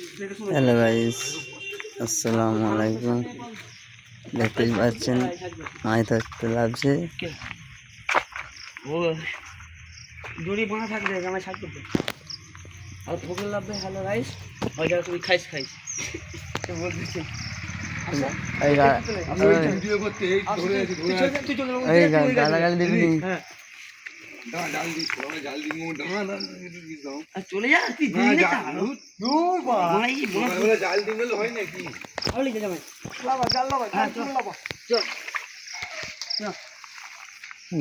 Hello guys, আসসালামু আলাইকুম। দেখতেই পাচ্ছেন মাছ ধরতে লাগছে। দড়ি বাঁধা থাকবে আমার ছাড় করতে আর পুকুর লাগবে। হ্যালো গাইস, ওই জায়গা তুই খাইস বলতেছি গালাগালি দিবি। চলে যা তুই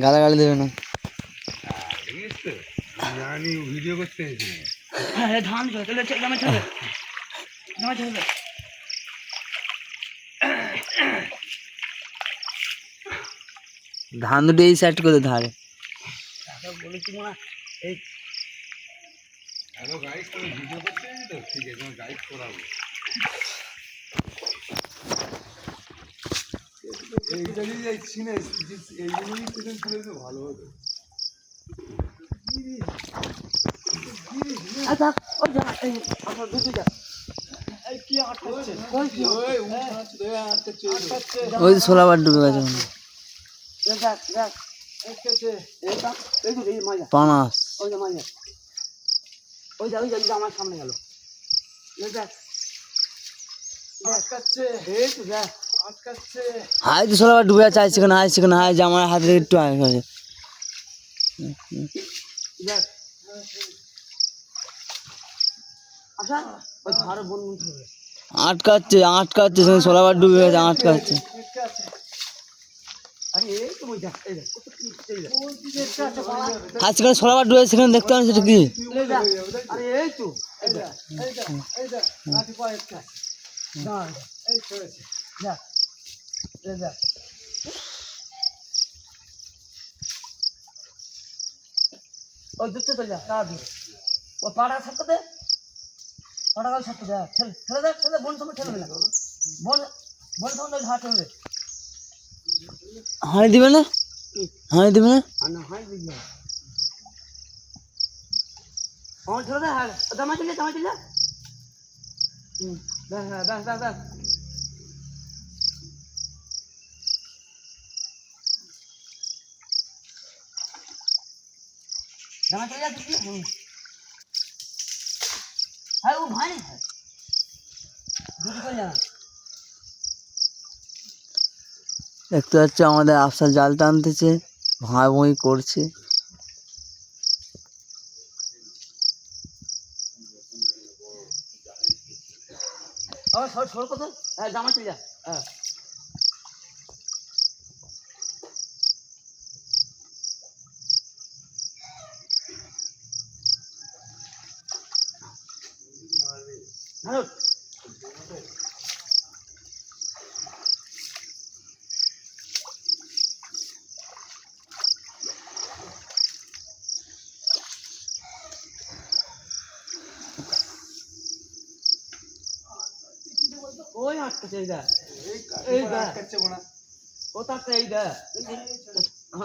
গালাগালি দেবে না। ভিডিও করতে ধান চলে জামা চলবে। ধান দুটো এই সাইড করে ধারে বলেছি মা এই হ্যালো গাইস, তুমি ভিডিও করতে তো ঠিক আছে, আমি গাইড করাবো। এইটা নিয়ে যাচ্ছি না, এইগুলোই সেখানে তুলে দিলে ভালো হতো। আচ্ছা ওই যা এই আচ্ছা দুটো যা এই কি আটকাচ্ছে ওই সোলাবার ডুবে গেছে পানাস। ওই যা আমার সামনে গেল হাই তো সোলাবার ডুবে আছে। আইসি কেন হাই যে আমার হাতে একটু আগে গেছে। আচ্ছা ওই ধারে বন আটকাচ্ছে সোলাবার ডুবে গেছে, আটকাচ্ছে। আজকে সোলাবার ডুবে সেখানে দেখতে পাচ্ছি সেটা কি? ওই দুধ তো যা তাড়াতাড়ি ও পাড়া ছাড়তে দে, পাড়া গাল ছাড়তে দে, ঠেলে বন সময় ঠেলবে না, বন সময় ঘাট হবে। হাঁড়ি দিবে না, হাঁড়ি দিবে না, হাঁড়ি দিবি আমার ঠেলে দে। হ্যাঁ দামা চলে ব্যাস দামা চলে যা তুই। হ্যাঁ ও ভাই দুটো করে যা। দেখতে পাচ্ছি আমাদের আফসার জাল টানতেছে, ভাঁই ভুঁই করছে। সর কত হ্যাঁ দামা চলে যা। হ্যাঁ হ্যালো ওই আটকাচ্ছে এই আটকাচ্ছে বোনা ও তারটা এই দা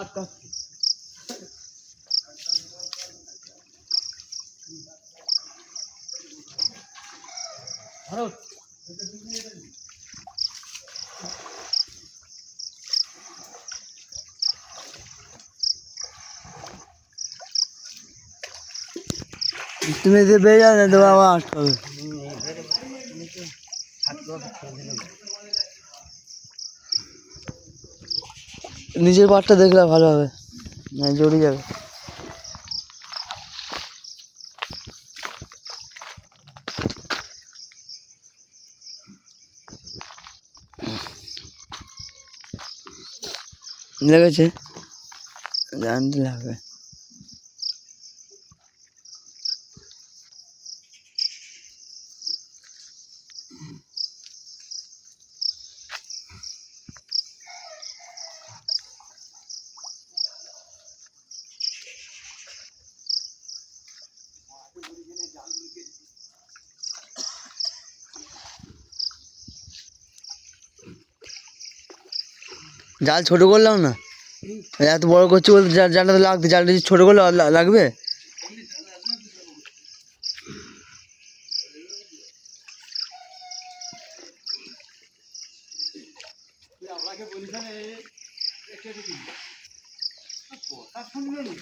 আটকাচ্ছে। ধরো তুমি যে বেয়ে যাও না তো বাবা আটকাবে। নিজের পাটটা দেখলে ভালো হবে, জড়ে যাবে। লেগেছে, জানতে লাগবে। জাল ছোট করলাম না, এত বড় করছি বলতে জালটা তো লাগবে। জালটা ছোট করলে লাগবে। আমাকে বলিস না কেটে দিবি কথা শুনবে না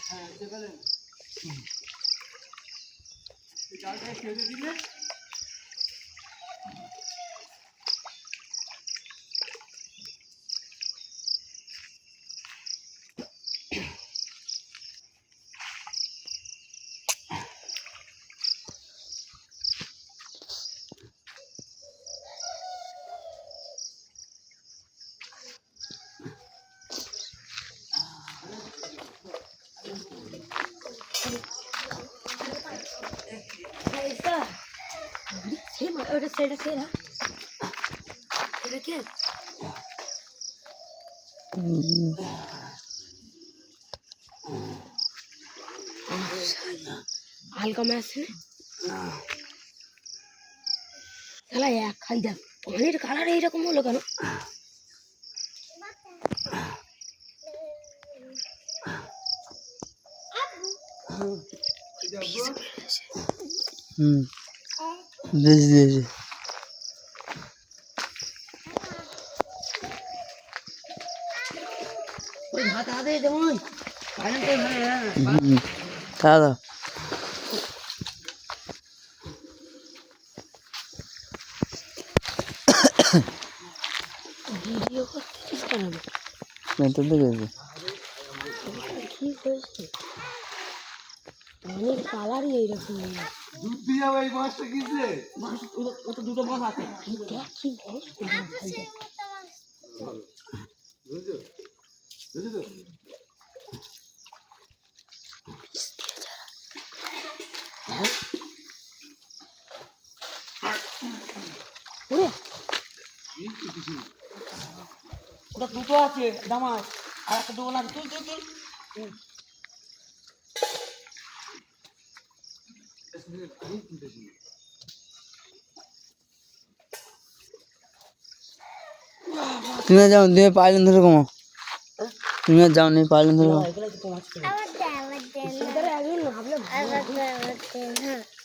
হ্যাঁ চেপে জালটা কেটে দিলে ওটা সেটা সেরা এটা কে হালকা মাছ না তাহলে এক খাই দেখ পানির কালার এইরকম হলো কেন বেশি দিয়েছে ওই ভাত হাতে যেমন দাদা ভিডিও করতেছিস কেন মেটে দেখেছি কি হয়েছে পানির কালারই এইরকম দুধ দিয়ে ওই মাছটা কিনছে ওটা দুটো মাছ আছে দেখ কি হয়েছে বুঝছো বুঝছো ওরে ওটা দুটো আছে জামাই আর একটা দোকান আছে তুই তুই তুই তুমি আর যাও তুমি পাইলেন ধরে কমো তুমি আর যাও নি পাইলেন ধরে কমো এগুলো একটু কম আছে সেটারে একদিন ভাবলে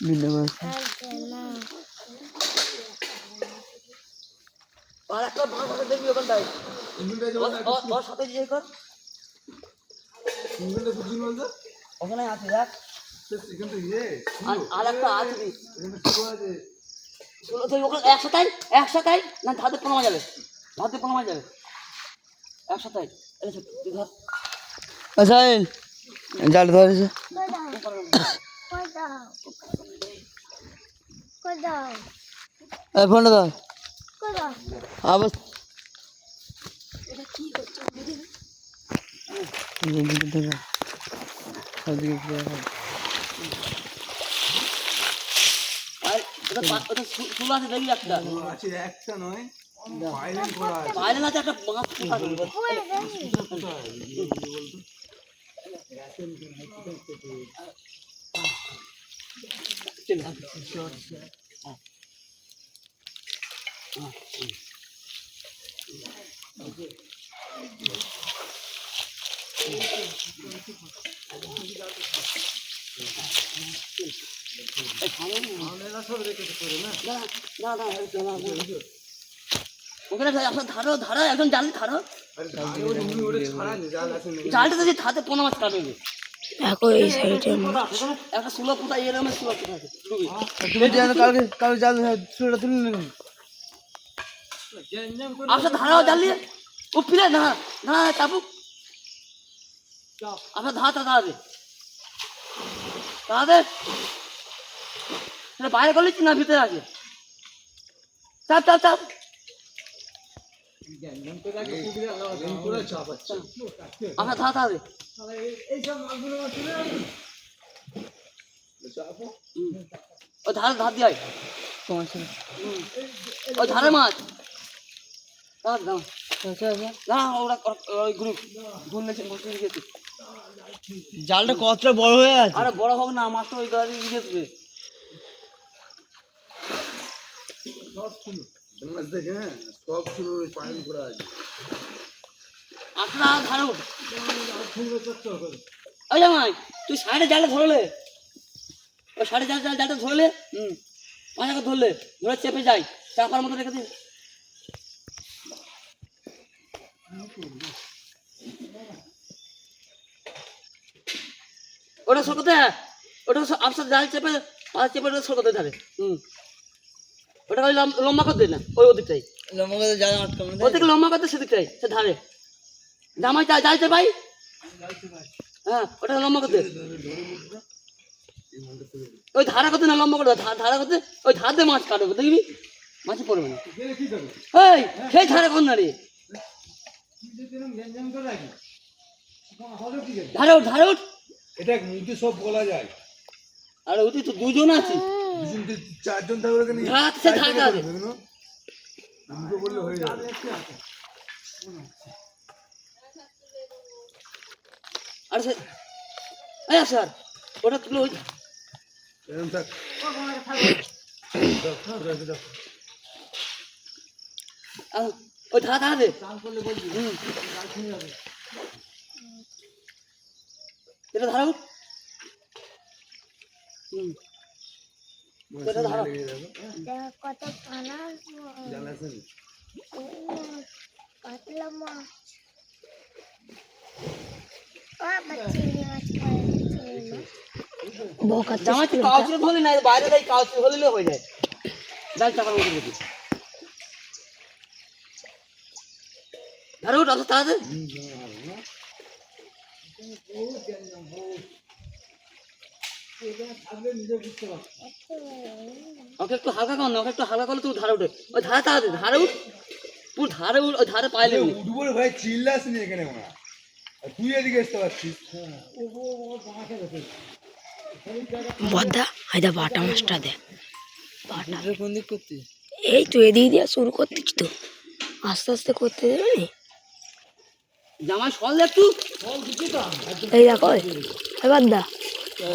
ভিডিও করে আর একটা ভাত হাতে দেখবি ওখানটায় ওর সাথে যে কর সিঙ্গেলটা বুঝি বলতো ওখানে আছে দেখ এখানটা ইয়ে আর একটা আছে এখানটা ছোট আছে তুই ওখানে একসাথে না ধাতে পনামা যাবে ধাতে পনামা যাবে একসাথে তুই ধর আচ্ছা জাল ধরেছে ফোনটা দাও আবার আর ওটা চুলা আছে দেখবি একটা আছে একটা নয় পাইলেন করা আছে বাইরে না একটা মাছ পোকা ওখানে এখন ধারো ধারো এখন জাল ধারো জালটা যদি হাতে পোনা মাছ কাটবে দেখো এই সাইডে একটা ষোলো ফুটা এরকম ষোলো ফুটা আছে কালকে কালকে জাল শুরুটা তুলে নেবেন আপনার ধারাও জাল দিয়ে ও ফিরে না না চাপু আপনার ধারা তাড়াবে তাড়াবে সেটা বাইরে করলে না ভিতরে আছে চাপ চাপ চাপ আপনার ধারা তাড়াবে ও ধারে ধার দিয়ে ওই ধারে মাছ না ওরা ওই গ্রুপ ঘুরলেছে বসে গেছে জালটা কতটা বড় হয়ে আছে আরে বড় হোক না মাছ তো ওই গাড়ি গেছে মাছ দেখে সব ছিল পাইলেন করা আছে আটটা ধারে উঠ। ওই জামাই তুই সাইডে জালটা ধরলে, ওই সাইডে জালটা ধরলে, মাঝে ধরলে ধরে চেপে যাই, চাপার মতো রেখে দিই। ওটা সরকতে, ওটা আপনার জাল চেপে চেপে সরকতে ধারে। ওটা ওই লম্বা করে দে না, ওই ওদিকটাই লম্বা করে জাল আটকানো দেয়। ওদিকে লম্বা করতে সেদিকটাই, সে ধারে জামাই জাল চেপাই। হ্যাঁ ওটা লম্বা করতে, ওই ধারা করতে না, লম্বা করে ধারা করতে, ওই ধার দিয়ে মাছ কাটবে দেখবি, মাছে পড়বে না। এই সেই ধারে কর না রে, ধারে উঠ, ধারে উঠ। এটা মুখে সব বলা যায়, আরে ওই তো দুজন আছে, দুজন কি চারজন থাকলে কেন ধার সে ধারে আছে। মুখে বললে হয়ে যাবে। আরে সে এই স্যার ওটা তুলে ওই এরকম থাক। ওই ধারা ধারা দে। এটা ধারা উঠ। এটা ধারা কত পানা পাতলা মাছ জামাই তুই কাউচে ধরলি না, বাইরে যাই কাউচে ধরলে হয়ে যায়, জাল চাপার মতো দেখি। ধারে উঠ, অত তাড়াতাড়ি। ওকে একটু হালকা কর না, ওকে একটু হালকা করলে তুই ধারে উঠে, ওই ধারে তাড়াতাড়ি ধারে উঠ, পুরো ধারে উঠ, ওই ধারে পাইলে উঠবো রে ভাই, চিল্লাস নি এখানে ওরা, আর তুই এদিকে আসতে পারছিস। বদ্দা হায়দা বাটা মাছটা দে। এটা কোন দিক করছিস? এই তো এদিকে দিয়ে শুরু করতেছি তো, আস্তে আস্তে করতে দেবে না। জামাই সল একটু, এই দেখো এবার দা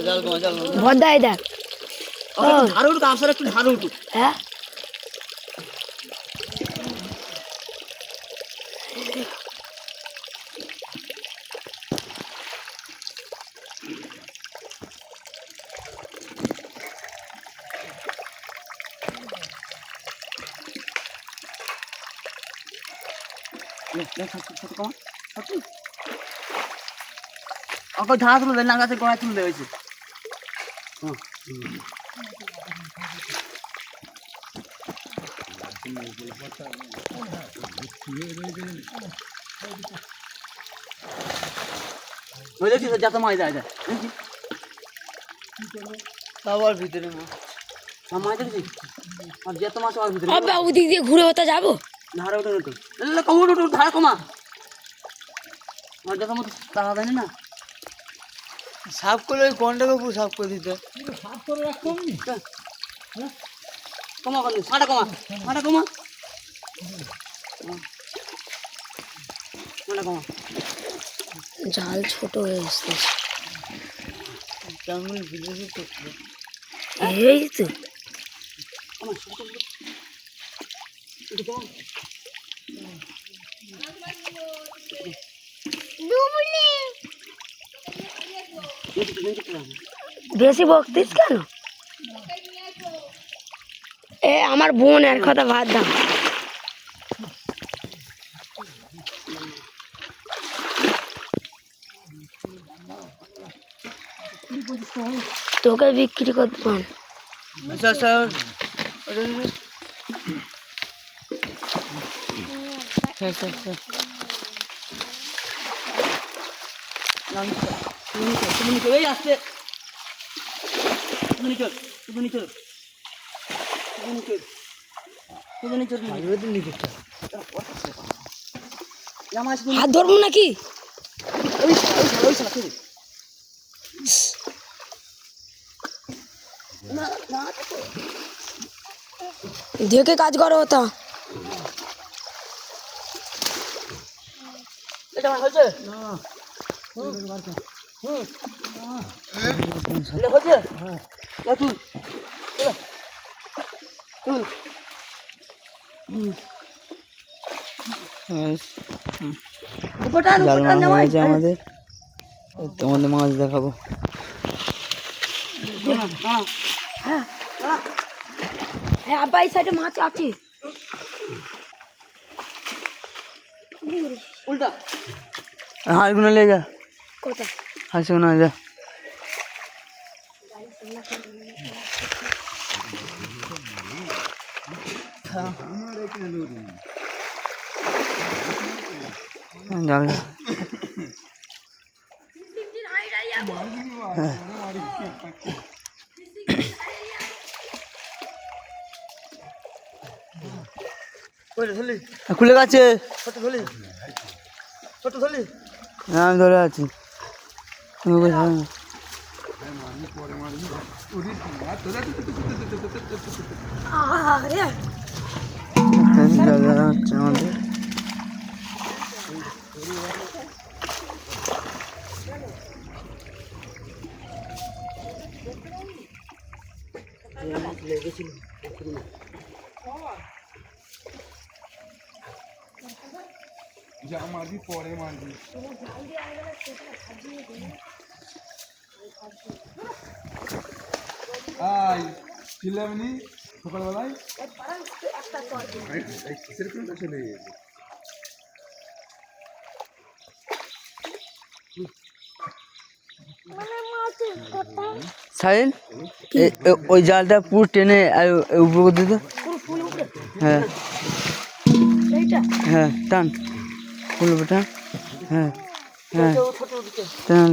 জাল কমা, জাল কমা। ভদ্দা এই দেখ। ওকে একটু ধারে উঠুক, আসলে একটু ধারে উঠুক। হ্যাঁ ওকে ধারা তুলে দেন, না গাছে গোড়ায় তুলে হয়েছে। ওই দেখছিস যাতে মাছ যায় যায়, আবার ভিতরে মাছ। মাছ দেখছিস, আর যত মাছ আর ভিতরে আব্বা ওদিক দিয়ে ঘুরে হতে যাবো। ধারে উঠে উঠে কমা উঠে ধারা কমা, আর যত মতো তাড়া দেয় না। সাফ করলে ওই কোনটাকে পুরো সাফ করে দিতে। কমা করলি মাটা কমা, মাটা কমা, মাটা কমা। জাল ছোট হয়ে আসছে। কেমন ভিডিও করছিল? এই তো কমা ছোট ছোট একটু কমা। বেশি বকতিস কেন? এ আমার বোন এর কথা বাদ দাও। তোকে বিক্রি করতে পার। আচ্ছা আচ্ছা, তুমি চলে আসছে, তুমি চল, তুমি চল, তুমি চল, তুমি চল, হাত ধরবো নাকি? দেখে কাজ করো ওটা। এটা হয়েছে হয়েছে তুই তুই উপরটা আন, জাল উপরটা মারা আন, হয়ে জামাই। গেছে আমাদের, এই তোমাদের মাছ দেখাবো। হ্যাঁ, হ্যাঁ, আব্বা এই সাইডে মাছ আছে। উল্টা হাঁড়িগুলো লে যা, কোথায়? হাঁড়িগুলো যা। জাল ওই ধরলি, খুলে গেছে। ছোট ধরলি, ছোট ধরলি। হ্যাঁ আমি ধরে আছি। তোমাকে ছাড়ো না। আরে জাল ধরা হচ্ছে আমাদের। যা মারবি পরে মারবি। আই চিল্লামনি সকালবেলায় কিসের কোনটা চলে গেছে? সাহিল, ওই জালটা পুরো টেনে উপর করে দিত। হ্যাঁ এইটা হ্যাঁ, টান ফুল উপর টান। হ্যাঁ হ্যাঁ টান।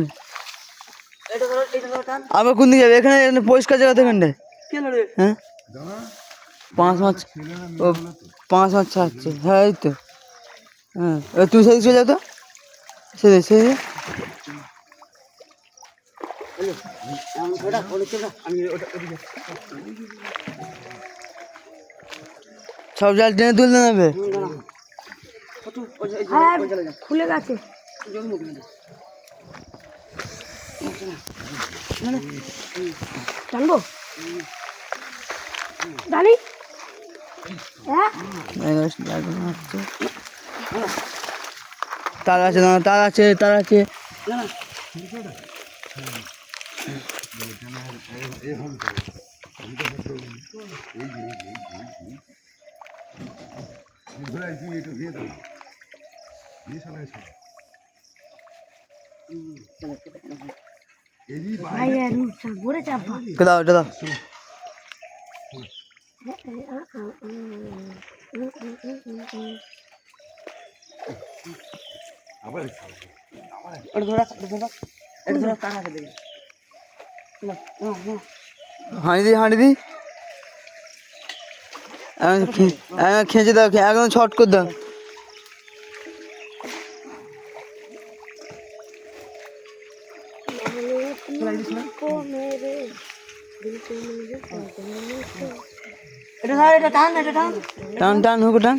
এটা ধরো, এটা ধরো টান। আবার কোন দিকে যাবে? এখানে এখানে পরিষ্কার জায়গা এখানটায়। কেন রে? হ্যাঁ, পাঁচ মাছ, ও পাঁচ মাছ ছাড়ছে। হ্যাঁ এই তো। হ্যাঁ এবার তুমি সেদিকে চলে যাও তো, সেদিকে সেদিকে। সব জাল টেনে তুলতে নেবে। হ্যাঁ, খুলে গেছে। টানবো জানি। হ্যাঁ, তার আছে না, তার আছে, তার আছে। ভাই ঘুরে চাপা। দাও এটা দাও। এটা ধরা, এটা ধরা, এটা ধরা, টান আছে দেখি। হাঁড়ি দি, হাঁড়ি দি। খেঁচে দাও, একদম ছট করে দাও। এটা ধর, এটা টান, এটা টান। টান টান হুকো টান।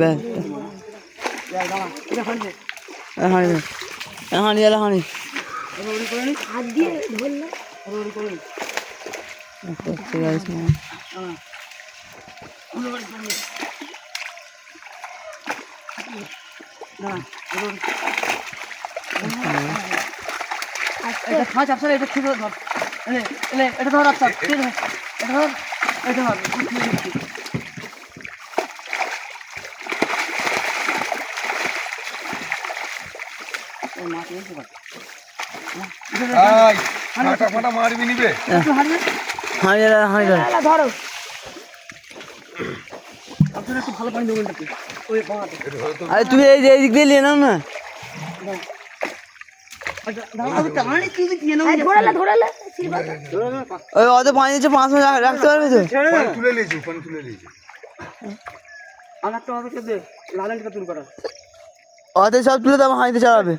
ব্যাস এটা ফানছে। হাঁড়ি দে। হাঁড়ি এলো, হাঁড়ি। হাত দিয়ে ধরলে এটা খাঁচ আপসার, এটা ঠিক ধর। এলে এলে এটা ধর আপসার, এটা ধর, এটা ধর, এটা ধর। আই ফাটা ফাটা মারবি নিবে। হাঁড়ি এলো, হাঁড়ি এলো। ধরো আপনার একটু ভালো পানি দেবেন নাকি ওই বাঁধ। আরে তুমি এই যে এই দিক দিয়ে নিয়ে নাও না। ওই অত পানি দিচ্ছে, 5 মাস রাখতে পারবে তো? পানি তুলে নিয়েছি, পানি তুলে নিয়েছি। আমার তো আমাকে দে লালেনটা তুল করা। অত সব তুলে দেবো, হাঁড়িতে চালাবে।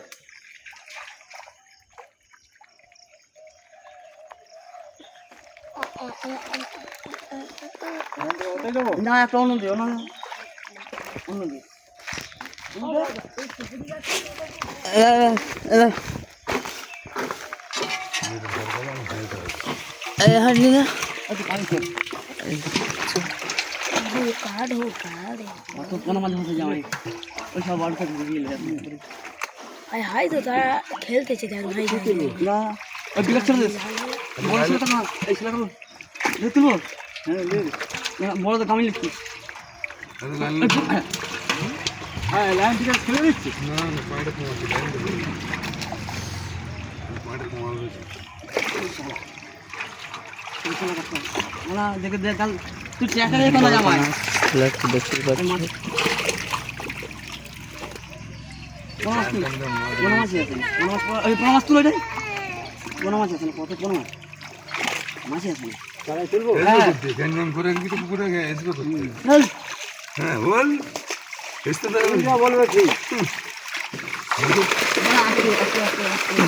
না একটা অন্য দিও না, অন্য দিও। হাঁড়ি না। কাঠ হো কাঠ অত কোনো মাঝে মাঝে জামাই ওই সব ওয়ার্ল্ড কাপ গিয়ে আয় হাই তো তারা খেলতেছে দেখ ভাই না ওই বিরাট ছেড়ে দিস বড় ছেলে না এই ছেলে করো তুলবো হ্যাঁ বড় তো কামি লিখছি হ্যাঁ লাইন ঠিক আছে খেলে দিচ্ছি না না পয়েন্টে কমাচ্ছি পয়েন্টে কমাবে ওরা দেখে দেখ কাল তুই ট্র্যাকারে কোনো জামাই দেখতে পাচ্ছি কোনো মাছ আছে ওই কোনো মাছ তুলে দেয় কোনো মাছ আছে না কত কোনো মাছ মাছ আছে না তারাই তুলবো জ্ঞান করে কি তো পুকুরে এসবে তো হ্যাঁ বল এসতে বলবে ঠিক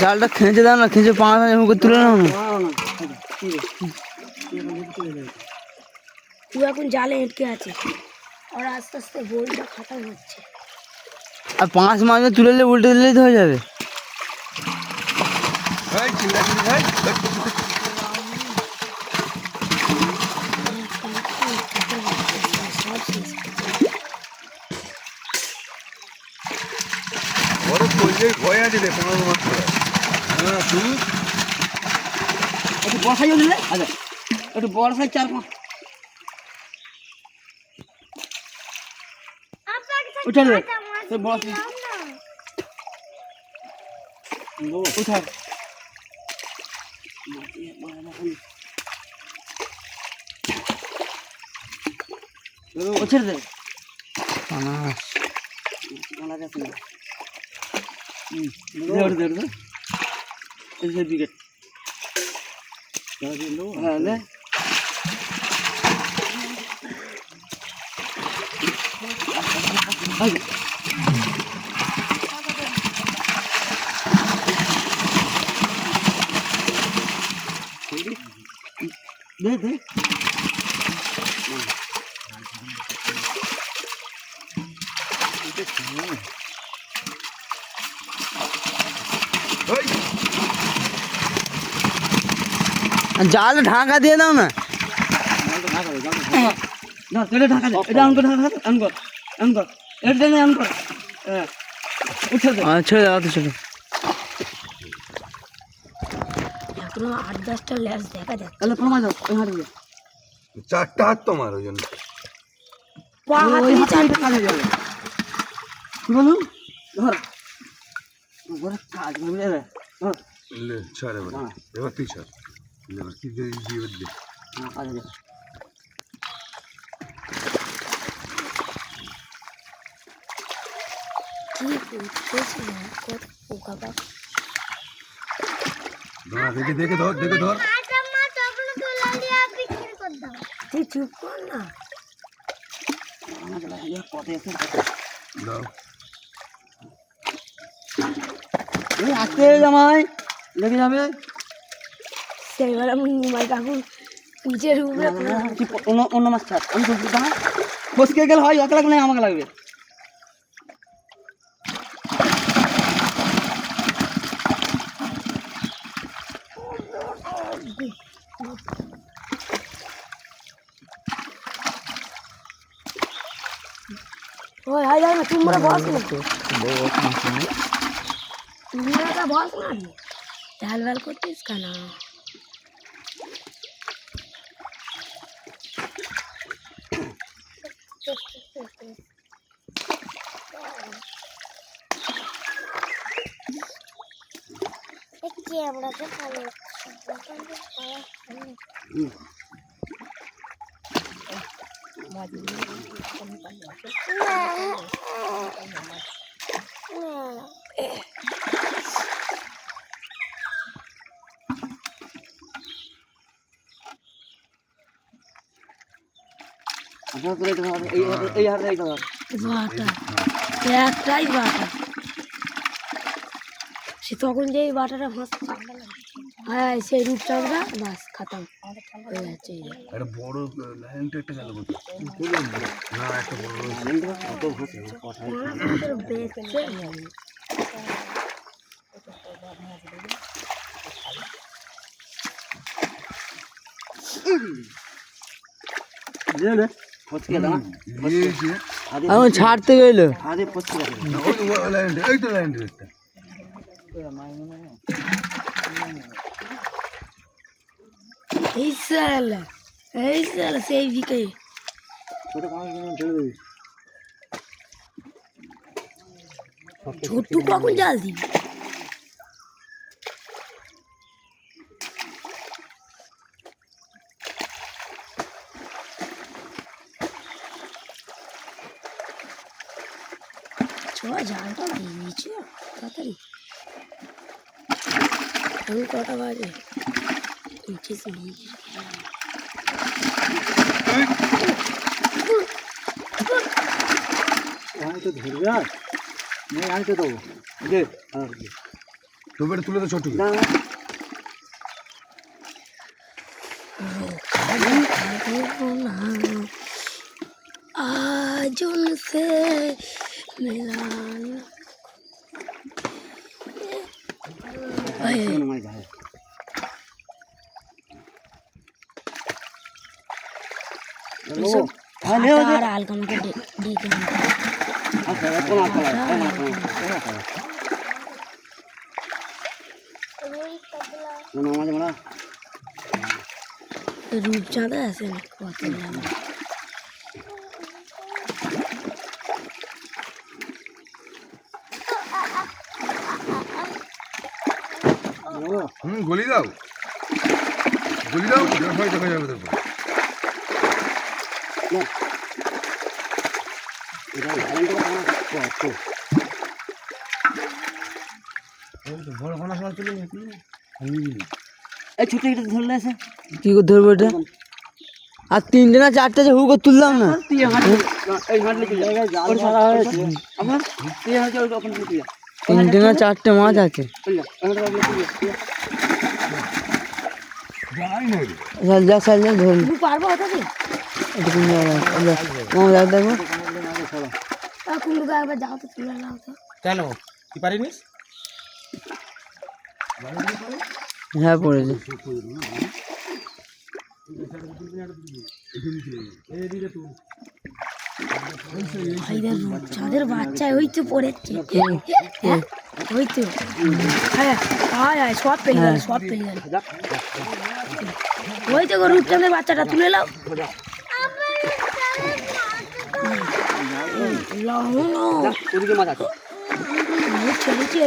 জালটা খেঁচে দাও না, খেঁচে পাঁচ মুখে তুলে নাও না। তুই এখন জালে আটকে আছে আর আস্তে আস্তে বইটা খতম হচ্ছে। আর পাঁচ মাছ তুলে নিলে উল্টে দিলেই তো হয়ে যাবে। বড় করলে ভয় আছে রে 15 মাস করে হ্যাঁ তুই একটু বসাইও দিলে আচ্ছা একটু বসাই 4-5 উঠে রে তো বস উঠা উঠে দে বলা যাচ্ছে না ধর ধর ধর এই যে বিকেট হ্যাঁ লে দে দে জাল ঢাকা দিয়ে দাও না। না তেলে ঢাকা দে এটা অন কর ঢাকা অন কর অন কর এটা টেনে অন কর হ্যাঁ উঠে দে ছেড়ে দাও তো ছেড়ে। এখনো 8-10টা ল্যাস দেখা যাচ্ছে। তাহলে প্রমাণ দাও ওই হাতে দে চারটা হাত তোমার ওই জন্য পা হাত ওই দিয়ে হাতে এটা কাজে যাবে কি বলুন ধর ওরে কাজ হবে রে ধর লে ছাড় এবার তুই ছাড় এবার কি দিয়ে দে কাজে যাবে কি করতেছি না কত পোকা পাক না দেখে ধর তুই চুপ কর না। কত আছে দাও এই আজকে জামাই লেগে যাবে সেইবার আমি নিমাই কাকুর পিঠের উপরে অন্য মাছ ছাড় আমি বলছি না বসকে গেলে হয় ওকে লাগবে না আমাকে লাগবে ওই হাই যাও না তোমরা বস না তোমরা বস না ঝাল ভাল করতিস কেন? এই হাতে এই ধর বাটা একটাই বাটা সে তখন যে এই বাটাটা ভাসছে হ্যাঁ সেই রূপচাঁদটা বাস খাতাম হয়ে যাচ্ছে। একটা বড় লাইনটা একটা গেল না একটা বড় ফচকে দাও দিয়েছে এখন ছাড়তে গেলো আরে ফচকে দাও ওই লাইনটা এই তো লাইনটা একটা এই সালা সেই দিকে ছোট্টু কখন জাল দিবি জালটা দিয়ে দিয়েছি তাড়াতাড়ি এখন কটা বাজে টোপেটা তুলে তো ছোট आज उनसे मिलाना হালকা আমাকে ডেকে রূপচাঁদা আছে না কত গলি দাও হয় দেখা যাবে তারপর বড় কোনো সময় চলে এই ছোট এটা ধরলে আছে কি করে ধরবো এটা আর 3টে না 4টে যে হুক তুললাম না এই হাঁটলে চলে ওর সারা হয়েছে আমার তুই হাঁটে ওর ওপেন করে তুই 3টে না 4টে মাছ আছে যাই না রে চল যা চল যা ধর তুই পারবো ওটা কি এটা কোন জায়গায় মামা দেখো কুমড়ো একবার যাও তো তুলে নাও তো কেন কি পারিনিস হ্যাঁ পড়েছে চাঁদের বাচ্চায় ওই তো পড়েছে ওই তো হ্যাঁ হ্যাঁ সব পেলে গেল ওই তো রূপচাঁদের বাচ্চাটা তুলে নাও ওদিকে মাছ আছে ছেড়েছি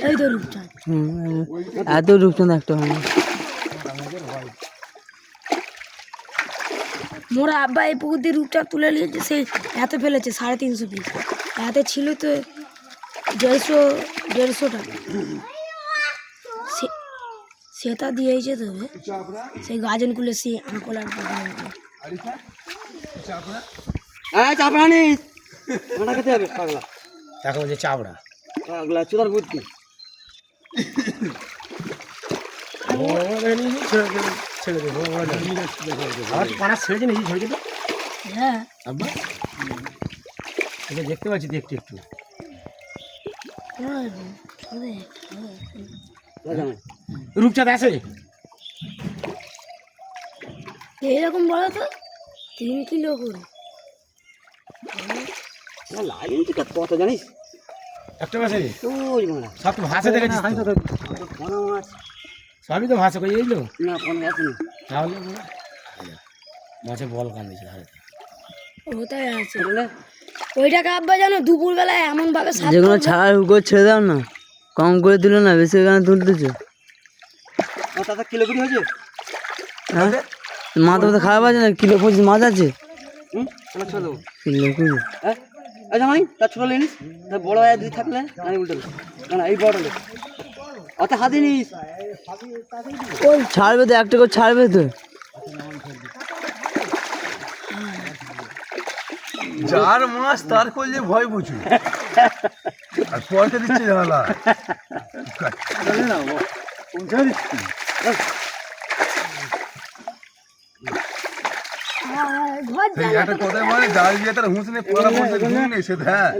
এই তো রূপচাঁদ এত রূপচাঁদ একটা হয় না মোরা আব্বা এই পুকুর দিয়ে রূপচাঁদ তুলে নিয়েছে সেই এত ফেলেছে 350 পিস এতে ছিল তো 150 টাকা সেটা দিয়েছে তবে সেই গাজন খুলে সে আঁকলার চাপড়া নিস মাটা খেতে হবে পাগলা তাকে বলছে চাপড়া পাগলা চুদার বুদ্ধি ছেড়ে দেবো পানা ছেড়েছে নাকি ছেড়ে দেবো হ্যাঁ আব্বা দেখতে পাচ্ছি একটু একটু রূপচাঁদ আছে এইরকম বলো তো 3 কিলো করে লাইন ঠিক কত জানিস একটা মাছ ওই মাছ সব তো ভাষা দেখেছিস কোনো মাছ সবই তো ভাষা কই এইলো না কোনো মাছ নেই তাহলে মাছে বল কান্দিছে ধারে ওটাই আছে ওইটাকে আব্বা জানো দুপুরবেলায় এমন ভাবে যেগুলো ছাড়ার হুক ছেড়ে দাও না কম করে দিল না বেশি এখানে তুলতেছে দাদা কিলো কুড়ি হয়েছে হ্যাঁ মাথা মাথা খারাপ আছে না কিলো 25 মাছ আছে ছোটো কিলো কুড়ি হ্যাঁ আচ্ছা মাই তার ছোটো নিস তার বড় হয় যদি থাকলে আমি উল্টে না এই বড় অত হাতে নিস ওই ছাড়বে তো একটা করে ছাড়বে তো যার মাছ তার করলে ভয় বুঝু আর পয়সা দিচ্ছে ঝালা পৌঁছা দিচ্ছি একটা কথায় মানে জাল দিয়ে তার হুঁসনে পড়া পড়তে ঘুম নেই সে হ্যাঁ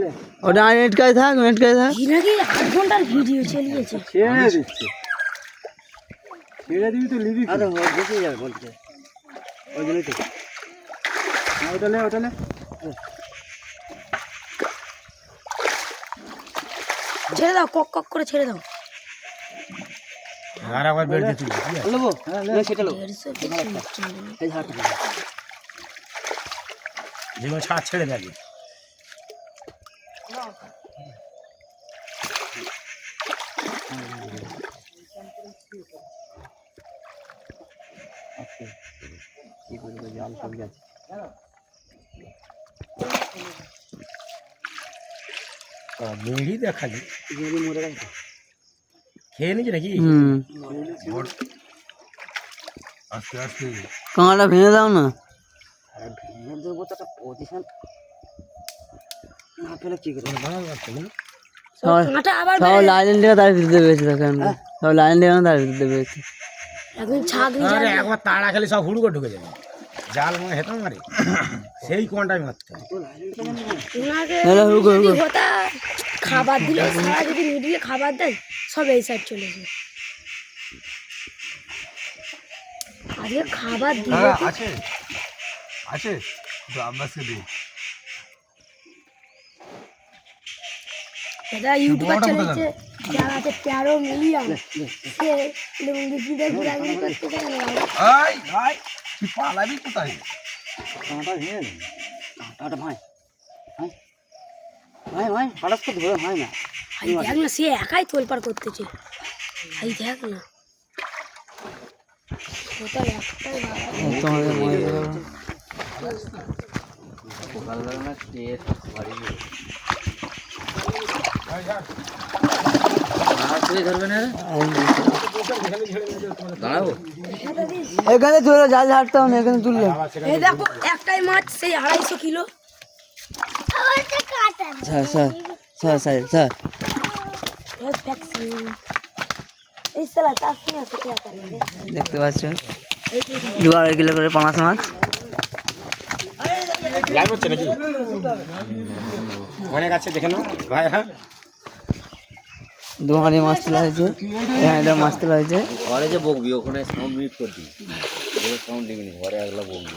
ওটা নেটকায় থাক নাকি 8 ঘন্টার ভিডিও চালিয়েছে ছেড়ে দিচ্ছে ছেড়ে দিবি তো লিবি আরে বেঁচে যাবে বলতে ওই জন্যই তো ওটা নে ছেড়ে দাও, কক কক করে ছেড়ে দাও। আর একবার বের দিয়ে তুই নেবো হ্যাঁ সেটা লো 150 কিছু এই হাত যেগুলো ছাড় ছেড়ে দেবে কি করবো জাল সব গেছে মেড়ি দেখালি মরে গেছে খেয়ে নিচ্ছে নাকি আস্তে আস্তে কাঁটা ভেঙে দাও না। আরে ভেঙে দেবো তো একটা পজিশন না পেলে কি করবো ভালো লাগছে না কাঁটা আবার সব লাইন থেকে তার ভিতরে পেয়েছে দেখেন, সব লাইন থেকে তার ভিতরে পেয়েছে। এখন ছাগনি আরে একবার তাড়া খেলে সব হুড়কো ঢুকে যাবে জাল মানে হেতাম মারে সেই কোনটাই মারতে হবে খাবার দিলে সারা যদি মিডিয়ে খাবার দেয় সব এই সাইড চলে যায়। আজকে খাবার দিলে আছে আছে তো আব্বাসকে দিই এটা ইউটিউবার চলেছে যার আছে 13 মিলিয়ন সে লুঙ্গি কিনে ঘোরাঘুরি করতে গেল। আই আই তুই পালাবি কোথায় কাঁটা ভেঙে কাঁটাটা ভাই ভাই ভাই ভাই হঠাৎ করে ধরে হয় না এই দেখ না সে একাই তোলপাড় করতেছে, এই দেখ না ওটা একটাই তোমাদের মনে করো এখানে তুলে জাল ঝাড়তে হবে না, এখানে তুললে এই দেখো একটাই মাছ সেই 250 kilo. Sir sir sir sir sir এই সালা তার সঙ্গে আছে কি আছে দেখতে পাচ্ছ 2.5 কিলো করে পাঙাশ মাছ। লাইভ হচ্ছে নাকি অনেক আছে দেখে নাও ভাই হ্যাঁ 2 হাঁড়ি মাছ তোলা হয়েছে, এখানে মাছ তোলা হয়েছে। ঘরে যে বকবি ওখানে সাউন্ড মিউট করবি, সাউন্ড দিবি ঘরে একলা বকবি।